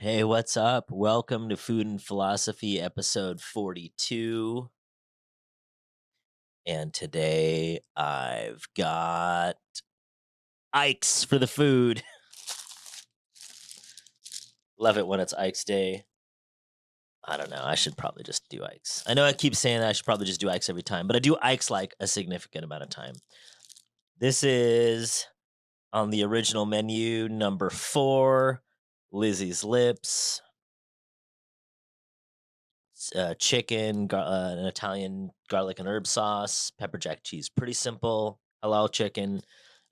Hey, what's up? Welcome to Food and Philosophy, episode 42. And today I've got Ike's for the food. Love it when it's Ike's Day. I don't know. I should probably just do Ike's. I know I keep saying that I should probably just do Ike's every time, but I do Ike's like a significant amount of time. This is on the original menu, number 4, Lizzie's Lips. Chicken, an Italian garlic and herb sauce, pepper jack cheese. Pretty simple. Halal chicken.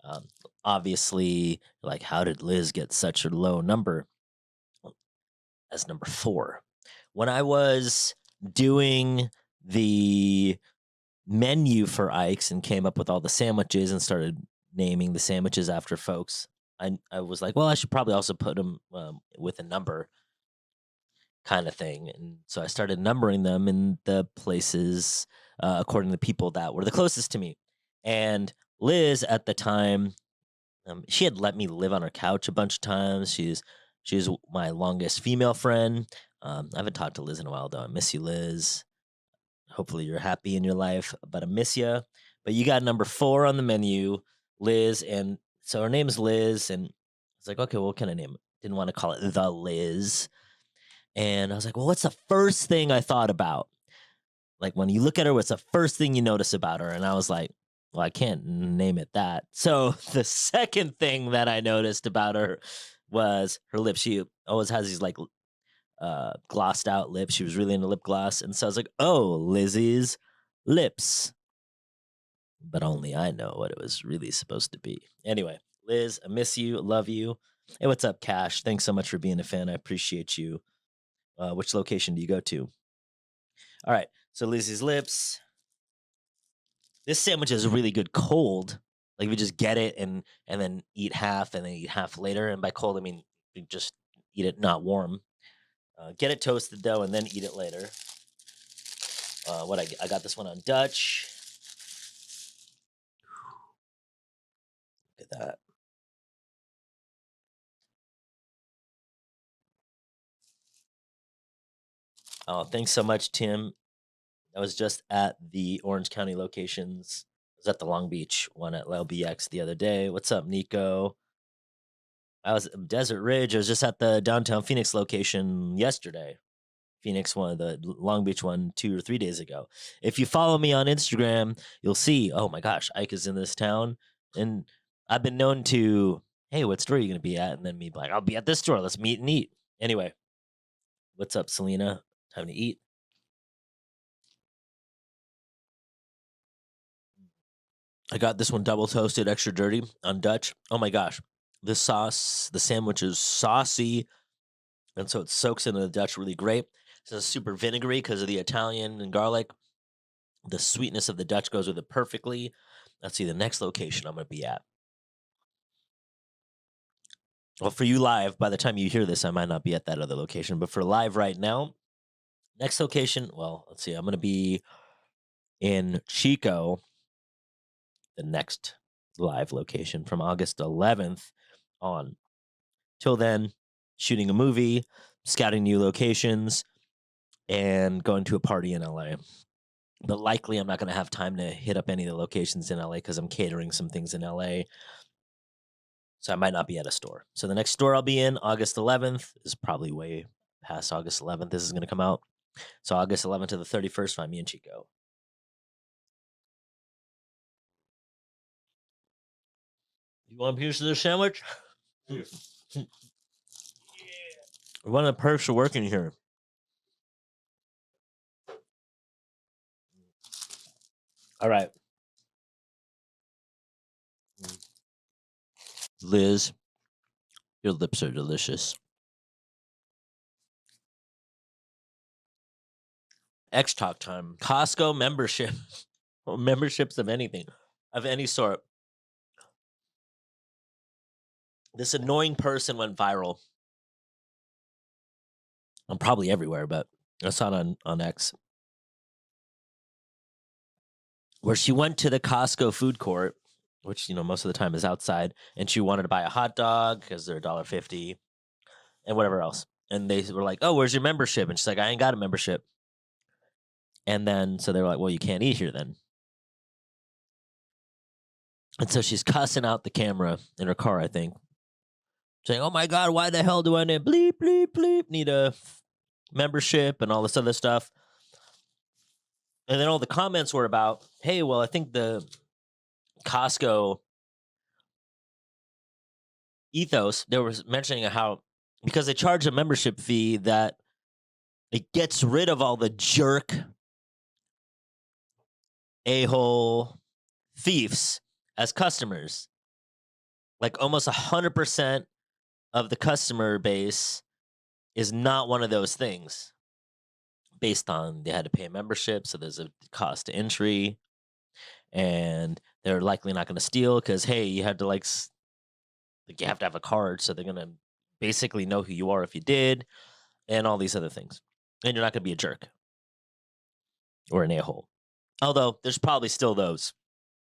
Um, Obviously, like, how did Liz get such a low number as number 4? When I was doing the menu for Ike's and came up with all the sandwiches and started naming the sandwiches after folks, I was like, well, I should probably also put them with a number kind of thing. And so I started numbering them in the places according to people that were the closest to me. And Liz at the time, she had let me live on her couch a bunch of times. She's my longest female friend. I haven't talked to Liz in a while though. I miss you, Liz. Hopefully you're happy in your life, but I miss you. But you got number 4 on the menu, Liz, and so her name's Liz, and it's like, okay, well, what can I name it? Didn't want to call it the Liz. And I was like, well, what's the first thing I thought about? Like, when you look at her, what's the first thing you notice about her? And I was like, well, I can't name it that. So the second thing that I noticed about her was her lips. She always has these like glossed out lips. She was really into lip gloss. And so I was like, oh, Lizzie's lips. But only I know what it was really supposed to be. Anyway, Liz, I miss you. Love you. Hey, what's up, Cash? Thanks so much for being a fan. I appreciate you. Which location do you go to? All right. So Lizzie's lips. This sandwich is really good cold. Like, if you just get it and then eat half and then eat half later. And by cold, I mean you just eat it not warm. Get it toasted though, and then eat it later. I got this one on Dutch. Look at that. Oh, thanks so much, Tim. I was just at the Orange County locations. I was at the Long Beach one at LBX the other day. What's up, Nico? I was at Desert Ridge. I was just at the downtown Phoenix location yesterday. Phoenix one, the Long Beach one 2 or 3 days ago. If you follow me on Instagram, you'll see, oh my gosh, Ike is in this town. And I've been known to, hey, what store are you going to be at? And then me be like, I'll be at this store. Let's meet and eat. Anyway, what's up, Selena? Time to eat. I got this one double toasted, extra dirty on Dutch. Oh my gosh. This sauce, the sandwich is saucy. And so it soaks into the Dutch really great. It's super vinegary because of the Italian and garlic. The sweetness of the Dutch goes with it perfectly. Let's see the next location I'm going to be at. Well, for you live, by the time you hear this, I might not be at that other location. But for live right now, next location, well, let's see. I'm going to be in Chico, the next live location from August 11th on. Till then, shooting a movie, scouting new locations, and going to a party in LA. But likely I'm not going to have time to hit up any of the locations in LA because I'm catering some things in LA. So I might not be at a store. So the next store I'll be in, August 11th, is probably way past August 11th. This is going to come out. So August 11th to the 31st, find me in Chico. You want a piece of this sandwich? One of the perks of working here. All right. Liz, your lips are delicious. X Talk time. Costco membership. Memberships of anything, of any sort. This annoying person went viral. I'm probably everywhere, but I saw it on X. Where she went to the Costco food court, which, most of the time is outside, and she wanted to buy a hot dog because they're $1.50 and whatever else. and they were like, "Oh, where's your membership?" And she's like, "I ain't got a membership." And then so they were like, "Well, you can't eat here then." And so she's cussing out the camera in her car, I think, saying, "Oh my god, why the hell do I need bleep bleep bleep need a membership and all this other stuff?" And then all the comments were about, "Hey, well, I think the Costco ethos, they were mentioning how because they charge a membership fee that it gets rid of all the jerk a-hole thieves as customers. Like almost 100% of the customer base is not one of those things based on they had to pay a membership, so there's a cost to entry, and they're likely not going to steal because hey, you had to like you have to have a card, so they're going to basically know who you are if you did, and all these other things, and you're not going to be a jerk or an a-hole. Although there's probably still those.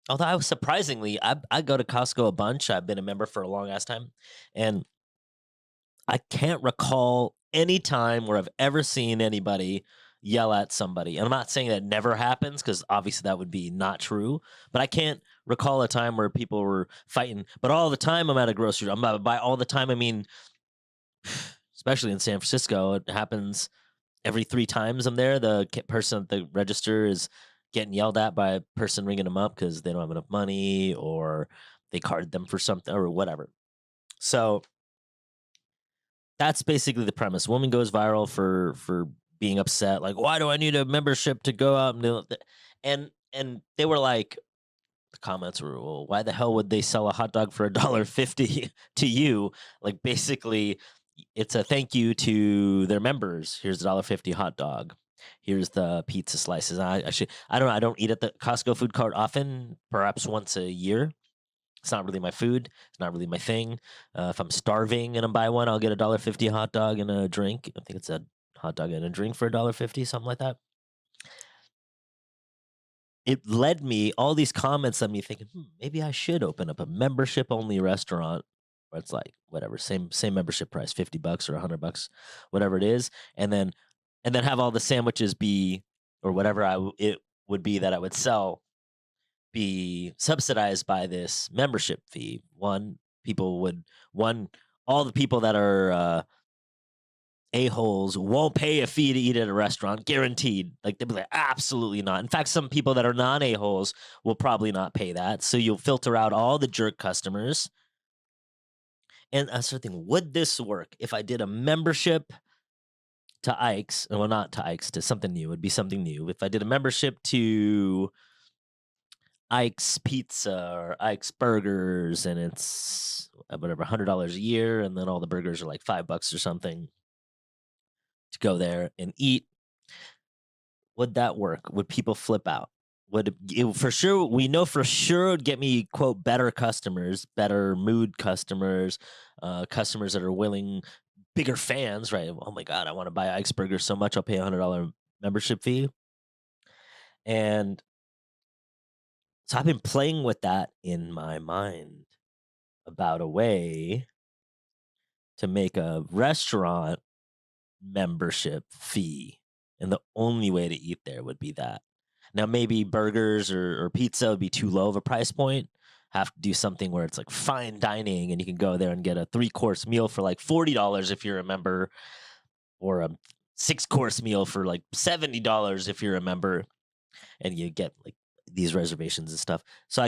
Although I was surprisingly, I go to Costco a bunch. I've been a member for a long ass time, and I can't recall any time where I've ever seen anybody yell at somebody. And I'm not saying that never happens because obviously that would be not true. But I can't recall a time where people were fighting. But all the time I'm at a grocery store. By all the time I mean, especially in San Francisco, it happens every 3 times I'm there. The person at the register is getting yelled at by a person ringing them up because they don't have enough money or they carded them for something or whatever. So that's basically the premise. Woman goes viral for being upset, like, "Why do I need a membership to go out and do it?" And they were like, the comments were, "Well, why the hell would they sell a hot dog for $1.50 to you?" Like basically, it's a thank you to their members. Here's $1.50 hot dog. Here's the pizza slices. I don't know. I don't eat at the Costco food cart often. Perhaps once a year. It's not really my food. It's not really my thing. If I'm starving and I buy one, I'll get $1.50 hot dog and a drink. I think it's a hot dog and a drink for $1.50, something like that. It led me all these comments led me thinking, maybe I should open up a membership only restaurant where it's like whatever, same membership price, $50 or $100, whatever it is, and then have all the sandwiches be or whatever it would be that I would sell be subsidized by this membership fee. People would one all the people that are a-holes won't pay a fee to eat at a restaurant, guaranteed. Like they'll be like, absolutely not. In fact, some people that are non a-holes will probably not pay that. So you'll filter out all the jerk customers. And I started thinking, would this work if I did a membership to Ike's? Well, not to Ike's, to something new. It'd be something new. If I did a membership to Ike's Pizza or Ike's Burgers, and it's whatever $100 a year, and then all the burgers are like $5 or something to go there and eat. Would that work? Would people flip out? For sure? We know for sure it'd get me quote better customers, better mood customers, customers that are willing, bigger fans, right? Oh my god, I want to buy Ike's Burgers so much, I'll pay $100 membership fee, and so I've been playing with that in my mind about a way to make a restaurant membership fee, and the only way to eat there would be that. Now, maybe burgers or pizza would be too low of a price point. Have to do something where it's like fine dining, and you can go there and get a 3-course meal for like $40 if you're a member, or a 6-course meal for like $70 if you're a member, and you get like these reservations and stuff. So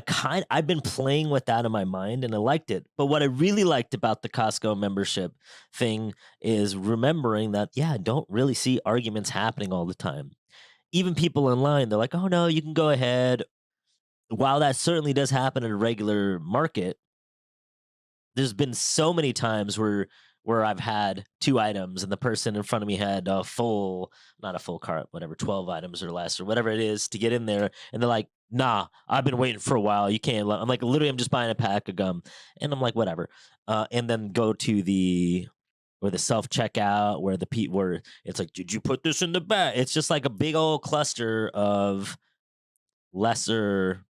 I've been playing with that in my mind and I liked it. But what I really liked about the Costco membership thing is remembering that yeah, I don't really see arguments happening all the time. Even people in line, they're like, "Oh no, you can go ahead." While that certainly does happen in a regular market, there's been so many times where I've had 2 items and the person in front of me had a full not a full cart, whatever, 12 items or less or whatever it is to get in there, and they're like, "Nah, I've been waiting for a while. You can't let." I'm like, "Literally, I'm just buying a pack of gum." And I'm like, "Whatever." And then go to the self-checkout where it's like, "Did you put this in the bag?" It's just like a big old cluster of lesser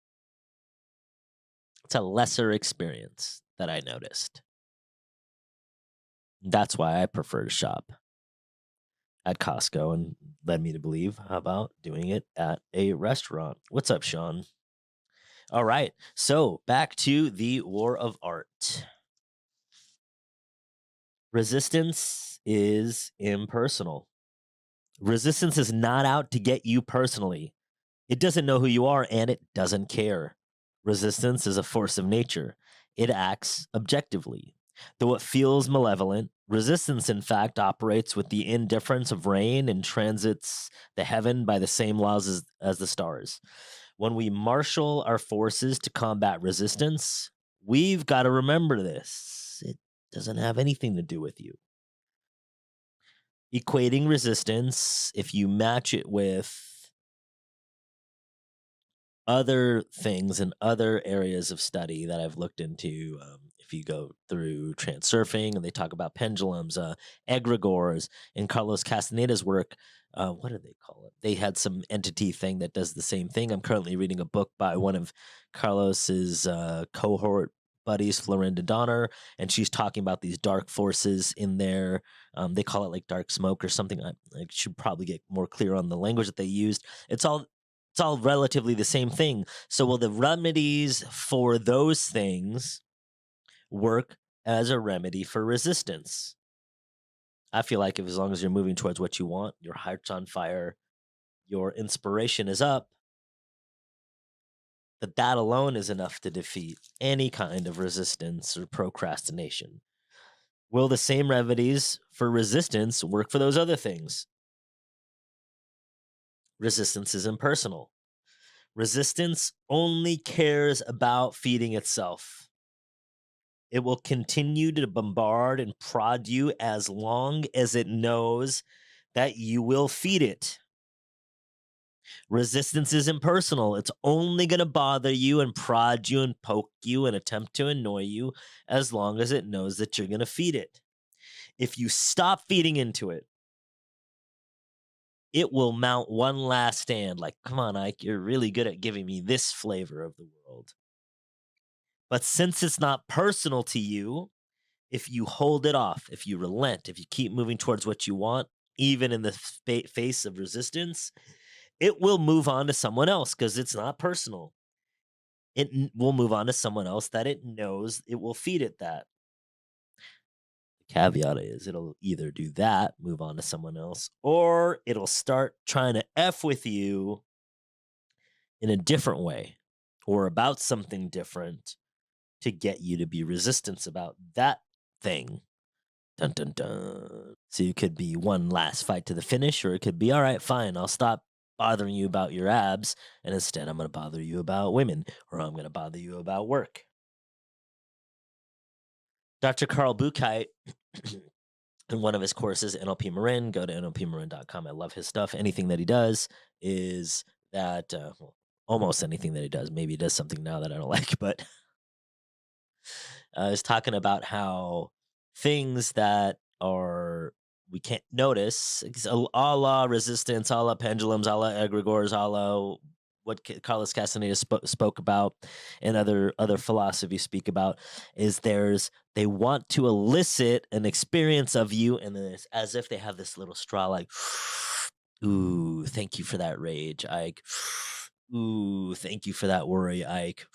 it's a lesser experience that I noticed. That's why I prefer to shop. at Costco and led me to believe, how about doing it at a restaurant? What's up, Sean? All right. So back to the war of art. Resistance is impersonal. Resistance is not out to get you personally. It doesn't know who you are and it doesn't care. Resistance is a force of nature. It acts objectively. Though it feels malevolent, resistance, in fact, operates with the indifference of rain and transits the heaven by the same laws as the stars. When we marshal our forces to combat resistance, we've got to remember this. It doesn't have anything to do with you. Equating resistance, if you match it with other things and other areas of study that I've looked into, if you go through transurfing and they talk about pendulums, egregores, in Carlos Castaneda's work, what do they call it? They had some entity thing that does the same thing. I'm currently reading a book by one of Carlos's cohort buddies, Florinda Donner, and she's talking about these dark forces in there. They call it like dark smoke or something. I should probably get more clear on the language that they used. It's all relatively the same thing. So will the remedies for those things work as a remedy for resistance? I feel like if as long as you're moving towards what you want, your heart's on fire, your inspiration is up, that alone is enough to defeat any kind of resistance or procrastination. Will the same remedies for resistance work for those other things? Resistance is impersonal. Resistance only cares about feeding itself. It will continue to bombard and prod you as long as it knows that you will feed it. Resistance is impersonal. It's only going to bother you and prod you and poke you and attempt to annoy you as long as it knows that you're going to feed it. If you stop feeding into it, it will mount one last stand like, come on, Ike, you're really good at giving me this flavor of the world. But since it's not personal to you, if you hold it off, if you relent, if you keep moving towards what you want, even in the face of resistance, it will move on to someone else because it's not personal. Will move on to someone else that it knows it will feed it that. The caveat is it'll either do that, move on to someone else, or it'll start trying to F with you in a different way or about something different to get you to be resistant about that thing. Dun dun dun. So you could be one last fight to the finish, or it could be, all right, fine, I'll stop bothering you about your abs, and instead I'm going to bother you about women, or I'm going to bother you about work. Dr. Carl Buchheit, in one of his courses, NLP Marin, go to nlpmarin.com. I love his stuff. Anything that he does is that, well, almost anything that he does. Maybe he does something now that I don't like, but is talking about how things that are we can't notice, a la resistance, a la pendulums, a la egregores, a la what Carlos Castaneda spoke about, and other philosophies speak about, is they want to elicit an experience of you, and then it's as if they have this little straw, like, ooh, thank you for that rage, Ike. Ooh, thank you for that worry, Ike.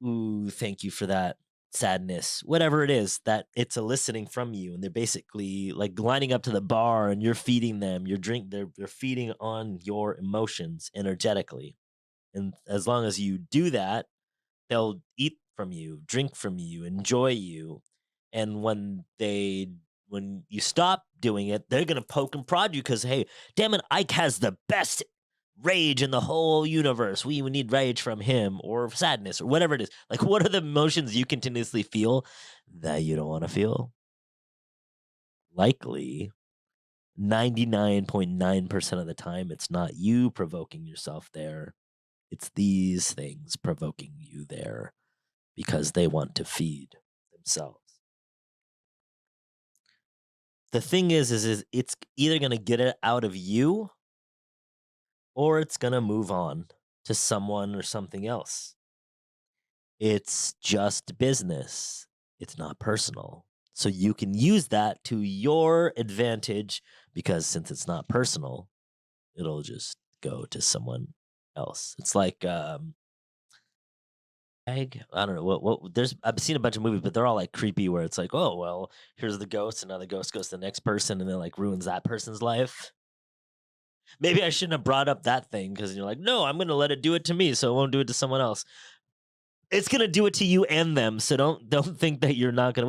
Ooh, thank you for that sadness, whatever it is that it's eliciting from you. And they're basically like lining up to the bar and you're feeding them they're feeding on your emotions energetically. And as long as you do that, they'll eat from you, drink from you, enjoy you. And when you stop doing it, they're gonna poke and prod you because, hey, damn it, Ike has the best rage in the whole universe. We need rage from him, or sadness, or whatever it is. Like, what are the emotions you continuously feel that you don't want to feel? Likely 99.9% of the time, it's not you provoking yourself there. It's these things provoking you there because they want to feed themselves. The thing is it's either going to get it out of you or it's going to move on to someone or something else. It's just business. It's not personal. So you can use that to your advantage because since it's not personal, it'll just go to someone else. It's like I don't know what there's I've seen a bunch of movies, but they're all like creepy where it's like, oh well, here's the ghost, and now the ghost goes to the next person and then like ruins that person's life. Maybe I shouldn't have brought up that thing because you're like, no, I'm gonna let it do it to me, so it won't do it to someone else. It's gonna do it to you and them, so don't think that you're not gonna.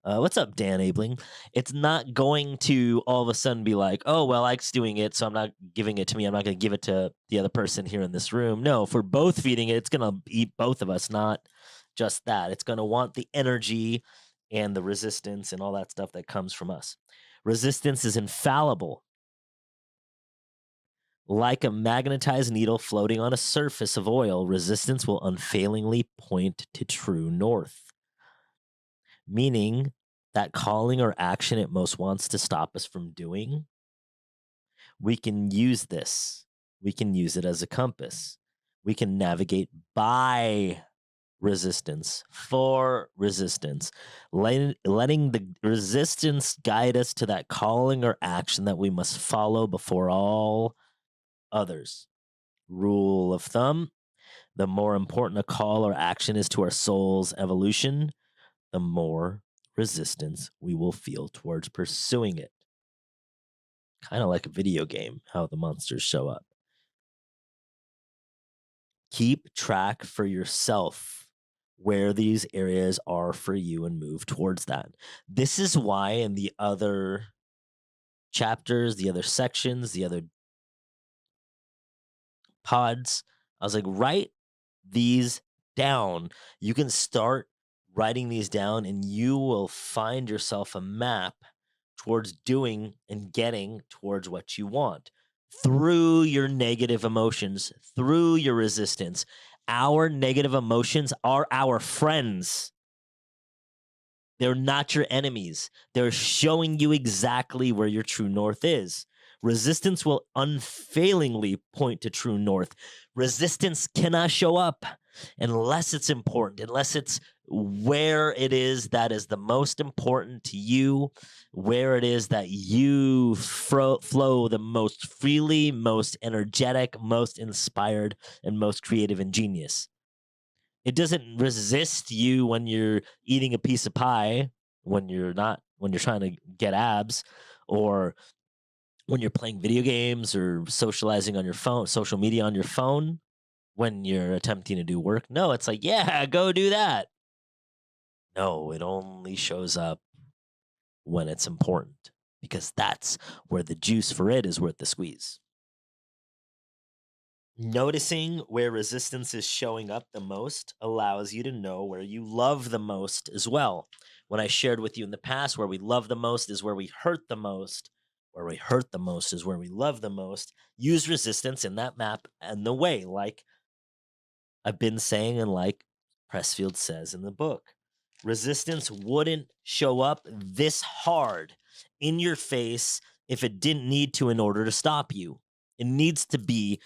What's up, Dan Abling? It's not going to all of a sudden be like, oh, well, Ike's doing it, so I'm not giving it to me. I'm not going to give it to the other person here in this room. No, if we're both feeding it, it's going to eat both of us, not just that. It's going to want the energy and the resistance and all that stuff that comes from us. Resistance is infallible. Like a magnetized needle floating on a surface of oil, resistance will unfailingly point to true north, meaning that calling or action it most wants to stop us from doing, we can use this. We can use it as a compass. We can navigate by resistance, for resistance, letting the resistance guide us to that calling or action that we must follow before all others. Rule of thumb: the more important a call or action is to our soul's evolution, the more resistance we will feel towards pursuing it. Kind of like a video game, how the monsters show up. Keep track for yourself where these areas are for you and move towards that. This is why in the other chapters, the other sections, the other pods, I was like, write these down. You can start writing these down and you will find yourself a map towards doing and getting towards what you want through your negative emotions, through your resistance. Our negative emotions are our friends. They're not your enemies. They're showing you exactly where your true north is. Resistance will unfailingly point to true north. Resistance cannot show up unless it's important, unless it's where it is that is the most important to you, where it is that you flow the most freely, most energetic, most inspired, and most creative and genius. It doesn't resist you when you're eating a piece of pie, when you're trying to get abs, or when you're playing video games or socializing on your phone, social media on your phone, when you're attempting to do work. No, it's like, yeah, go do that. No, it only shows up when it's important because that's where the juice for it is worth the squeeze. Noticing where resistance is showing up the most allows you to know where you love the most as well. When I shared with you in the past, where we love the most is where we hurt the most. Where we hurt the most is where we love the most. Use resistance in that map and the way, like I've been saying, and like Pressfield says in the book. Resistance wouldn't show up this hard in your face if it didn't need to in order to stop you. It needs to be,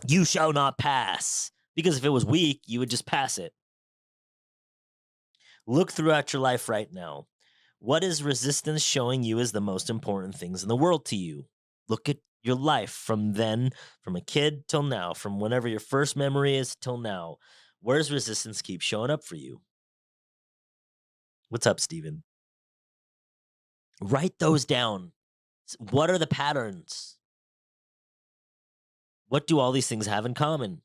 you shall not pass. Because if it was weak, you would just pass it. Look throughout your life right now. What is resistance showing you as the most important things in the world to you? Look at your life from then, from a kid till now, from whenever your first memory is till now. Where's resistance keep showing up for you? What's up, Steven? Write those down. What are the patterns? What do all these things have in common?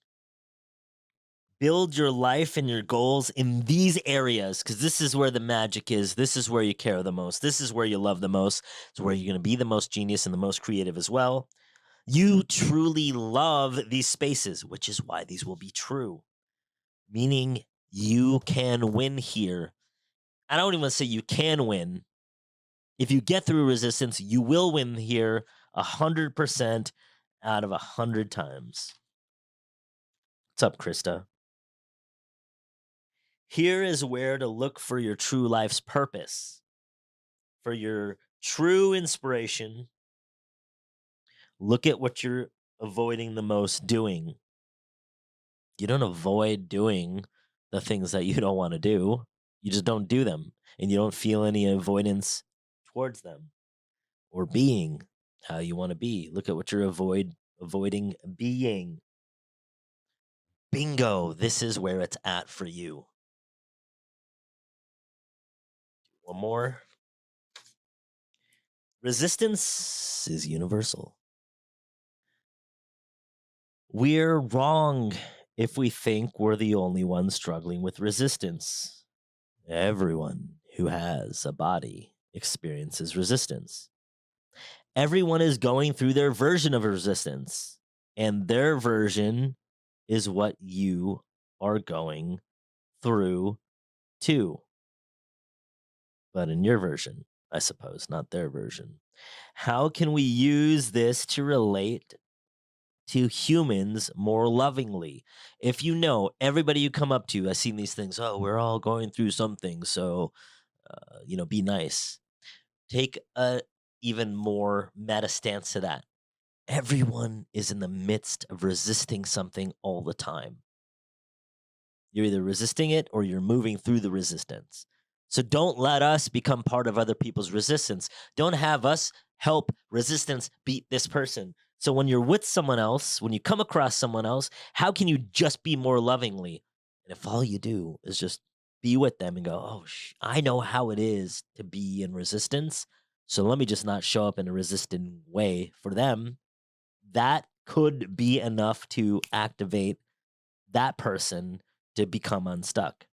Build your life and your goals in these areas because this is where the magic is. This is where you care the most. This is where you love the most. It's where you're going to be the most genius and the most creative as well. You truly love these spaces, which is why these will be true. Meaning you can win here. I don't even say you can win. If you get through resistance, you will win here 100% out of 100 times. What's up, Krista? Here is where to look for your true life's purpose, for your true inspiration. Look at what you're avoiding the most doing. You don't avoid doing the things that you don't want to do. You just don't do them, and you don't feel any avoidance towards them. or being how you want to be. Look at what you're avoiding being. Bingo, this is where it's at for you. One more. Resistance is universal. We're wrong if we think we're the only ones struggling with resistance. Everyone who has a body experiences resistance. Everyone is going through their version of resistance, and their version is what you are going through too. But in your version, I suppose, not their version. How can we use this to relate to humans more lovingly? If you know everybody you come up to, I've seen these things. Oh, we're all going through something, so be nice. Take a even more meta stance to that. Everyone is in the midst of resisting something all the time. You're either resisting it or you're moving through the resistance. So don't let us become part of other people's resistance. Don't have us help resistance beat this person. So when you're with someone else, when you come across someone else, how can you just be more lovingly? And if all you do is just be with them and go, oh, I know how it is to be in resistance. So let me just not show up in a resistant way for them. That could be enough to activate that person to become unstuck.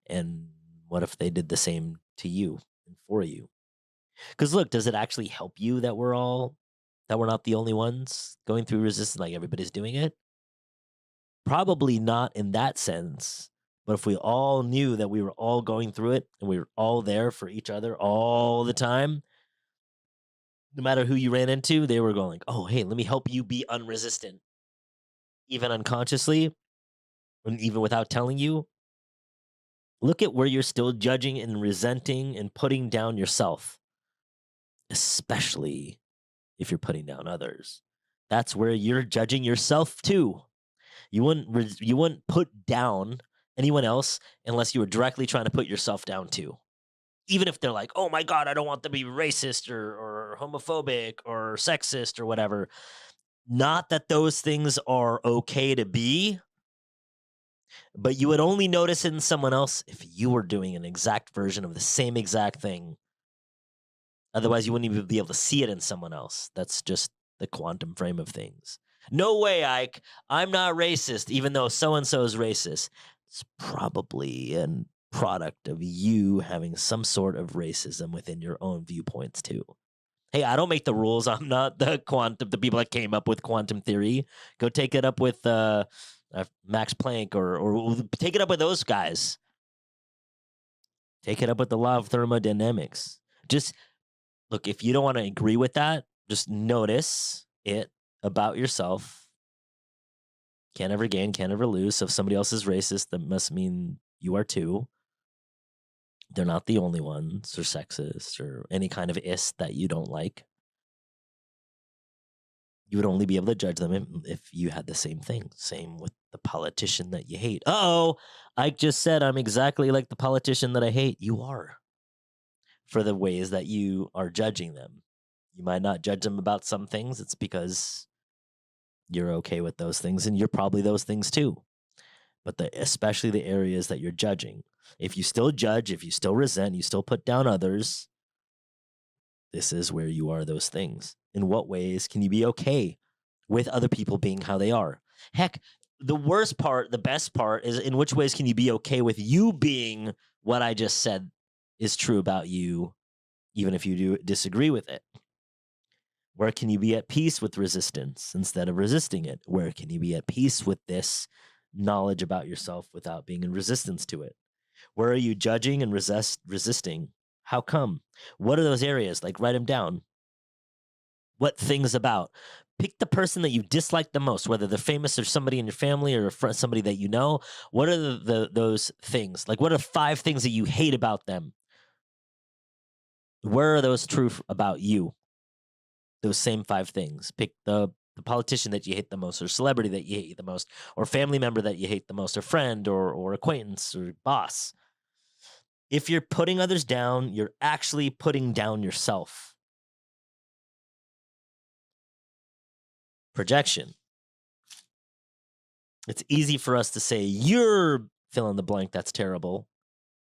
And what if they did the same to you and for you? Because look, does it actually help you that we're not the only ones going through resistance like everybody's doing it? Probably not in that sense. But if we all knew that we were all going through it and we were all there for each other all the time, no matter who you ran into, they were going, oh, hey, let me help you be unresistant, even unconsciously, and even without telling you. Look at where you're still judging and resenting and putting down yourself, especially if you're putting down others. That's where you're judging yourself too. You wouldn't put down anyone else unless you were directly trying to put yourself down too. Even if they're like, "Oh my god, I don't want to be racist or homophobic or sexist or whatever." Not that those things are okay to be, but you would only notice it in someone else if you were doing an exact version of the same exact thing. Otherwise, you wouldn't even be able to see it in someone else. That's just the quantum frame of things. No way, Ike. I'm not racist, even though so and so is racist. It's probably a product of you having some sort of racism within your own viewpoints, too. Hey, I don't make the rules. I'm not the people that came up with quantum theory. Go take it up with Max Planck or take it up with those guys. Take it up with the law of thermodynamics. Just look, if you don't want to agree with that, just notice it about yourself. Can't ever gain, can't ever lose. So if somebody else is racist, that must mean you are too. They're not the only ones, or sexist, or any kind of is that you don't like. You would only be able to judge them if you had the same thing. Same with the politician that you hate. Uh-oh, I just said I'm exactly like the politician that I hate. You are. For the ways that you are judging them. You might not judge them about some things. It's because you're okay with those things, and you're probably those things too. But especially the areas that you're judging. If you still judge, if you still resent, you still put down others, this is where you are those things. In what ways can you be okay with other people being how they are? Heck, the worst part, the best part is in which ways can you be okay with you being what I just said is true about you, even if you do disagree with it? Where can you be at peace with resistance instead of resisting it? Where can you be at peace with this knowledge about yourself without being in resistance to it? Where are you judging and resisting? How come? What are those areas? Like, write them down. What things about? Pick the person that you dislike the most, whether they're famous or somebody in your family or somebody that you know. What are those things? Like, what are 5 things that you hate about them? Where are those true about you? Those same 5 things. Pick the politician that you hate the most, or celebrity that you hate the most, or family member that you hate the most, or friend, or acquaintance, or boss. If you're putting others down, you're actually putting down yourself. projection. It's easy for us to say, you're fill in the blank, that's terrible,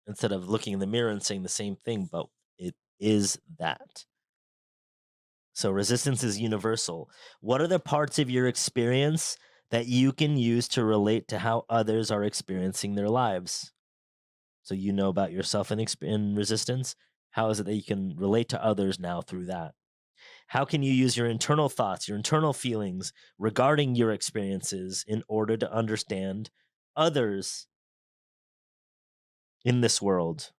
instead of looking in the mirror and saying the same thing, but it is that. So resistance is universal. What are the parts of your experience that you can use to relate to how others are experiencing their lives? So you know about yourself in resistance. How is it that you can relate to others now through that? How can you use your internal thoughts, your internal feelings regarding your experiences in order to understand others in this world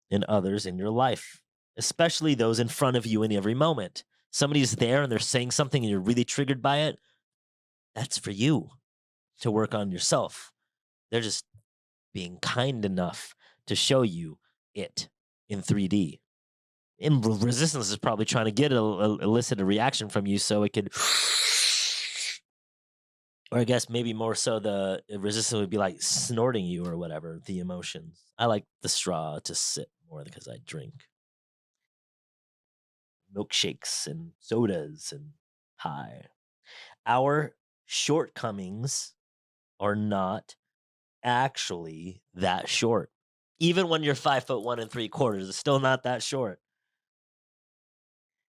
and others in your life, especially those in front of you in every moment? Somebody's there and they're saying something and you're really triggered by it. That's for you to work on yourself. They're just being kind enough to show you it in 3D. And resistance is probably trying to elicit a reaction from you so it could, or I guess maybe more so the resistance would be like snorting you or whatever, the emotions. I like the straw to sip more because I drink milkshakes and sodas and pie. Our shortcomings are not actually that short. Even when you're 5'1 3/4, it's still not that short.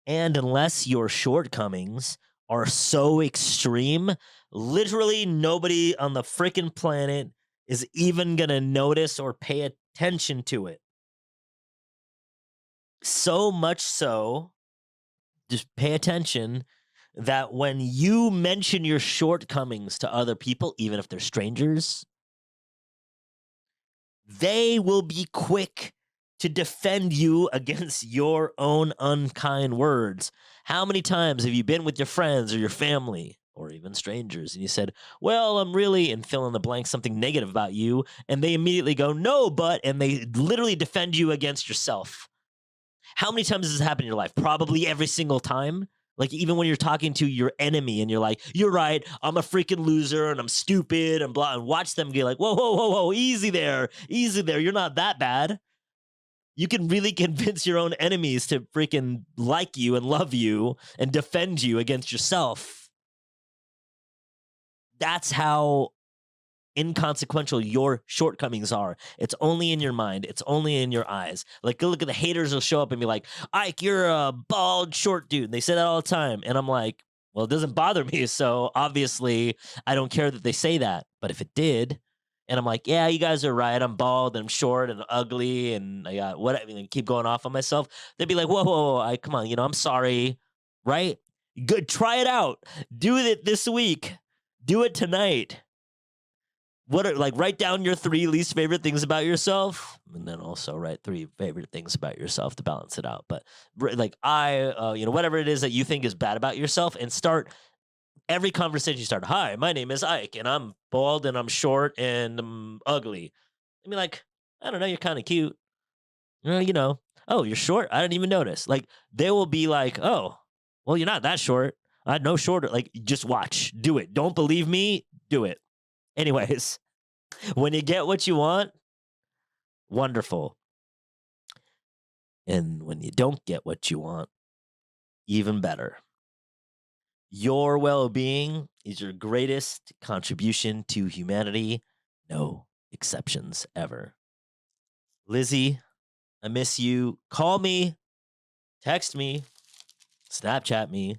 And unless your shortcomings are so extreme, literally nobody on the freaking planet is even gonna notice or pay attention to it. So much so, just pay attention that when you mention your shortcomings to other people, even if they're strangers, they will be quick to defend you against your own unkind words. How many times have you been with your friends or your family or even strangers and you said, well, I'm really, and fill in the blank, something negative about you, and they immediately go, no, but, and they literally defend you against yourself? How many times has this happened in your life? Probably every single time. Like, even when you're talking to your enemy and you're like, you're right, I'm a freaking loser and I'm stupid and blah, and watch them be like, whoa, whoa, whoa, whoa, easy there, easy there. You're not that bad. You can really convince your own enemies to freaking like you and love you and defend you against yourself. That's how inconsequential your shortcomings are. It's only in your mind. It's only in your eyes. Like, go look at the haters will show up and be like, Ike, you're a bald, short dude. They say that all the time. And I'm like, well, it doesn't bother me. So obviously, I don't care that they say that. But if it did, and I'm like, yeah, you guys are right. I'm bald and I'm short and ugly and I got what I mean, keep going off on myself. They'd be like, whoa, whoa, whoa, come on, I'm sorry. Right? Good. Try it out. Do it this week. Do it tonight. What are, like, write down your 3 least favorite things about yourself, and then also write 3 favorite things about yourself to balance it out. But like, whatever it is that you think is bad about yourself, and start every conversation you start. Hi, my name is Ike, and I'm bald, and I'm short, and I'm ugly. I mean, like, I don't know, you're kind of cute. Oh, you're short. I didn't even notice. Like, they will be like, oh, well, you're not that short. I know shorter. Like, just watch, do it. Don't believe me? Do it. Anyways, when you get what you want, wonderful. And when you don't get what you want, even better. Your well being is your greatest contribution to humanity. No exceptions ever. Lizzie, I miss you. Call me, text me, Snapchat me.